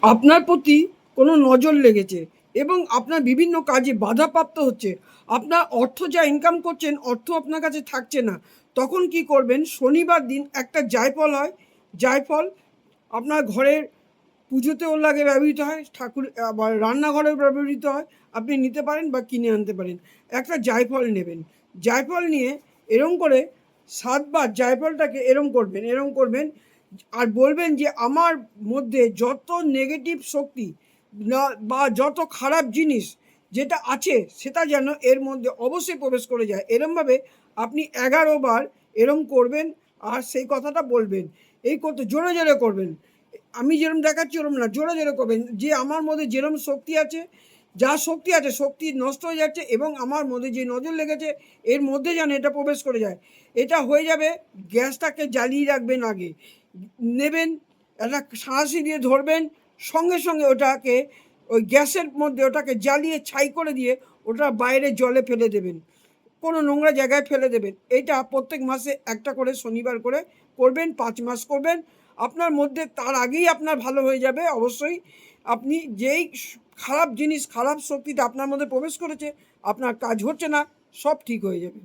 আপনার প্রতি কোনো নজর লেগেছে এবং আপনার বিভিন্ন কাজে বাধাপ্রাপ্ত হচ্ছে, আপনার অর্থ যা ইনকাম করছেন অর্থ আপনার কাছে থাকছে না, তখন কি করবেন? শনিবার দিন একটা জায়ফল হয়, জায়ফল আপনার ঘরের পুজোতেও লাগে, ব্যবহৃত হয়, ঠাকুর আবার রান্নাঘরেও ব্যবহৃত হয়। আপনি নিতে পারেন বা কিনে আনতে পারেন। একটা জায়ফল নেবেন, জায়ফল নিয়ে এরম করে ৭ বার জায়ফলটাকে এরম করবেন, এরম করবেন আর বলবেন যে আমার মধ্যে যত নেগেটিভ শক্তি না বা যত খারাপ জিনিস যেটা আছে সেটা যেন এর মধ্যে অবশ্যই প্রবেশ করে যায়। এরমভাবে আপনি ১১ বার এরম করবেন আর সেই কথাটা বলবেন। এই করতে জোরে, জোরে করবেন। আমি যেরম দেখাচ্ছি ওরম না, জোরে, জোরে করবেন যে আমার মধ্যে যেরম শক্তি আছে, যা শক্তি আছে শক্তি নষ্ট হয়ে যাচ্ছে এবং আমার মধ্যে যে নজর লেগেছে এর মধ্যে যেন এটা প্রবেশ করে যায়। এটা হয়ে যাবে। গ্যাসটাকে জ্বালিয়ে রাখবেন আগে। নেবেন, একটা সাঁড়াশি দিয়ে ধরবেন, সঙ্গে, সঙ্গে ওটাকে ওই গ্যাসের মধ্যে ওটাকে জ্বালিয়ে ছাই করে দিয়ে ওটা বাইরে জলে ফেলে দেবেন। কোনো নোংরা জায়গায় ফেলে দেবেন। এইটা প্রত্যেক মাসে একটা করে শনিবার করে করবেন, ৫ মাস করবেন। আপনার মধ্যে তার আগেই আপনার ভালো হয়ে যাবে অবশ্যই। আপনি যেই খারাপ জিনিস, খারাপ শক্তিটা আপনার মধ্যে প্রবেশ করেছে, আপনার কাজ হচ্ছে না, সব ঠিক হয়ে যাবে।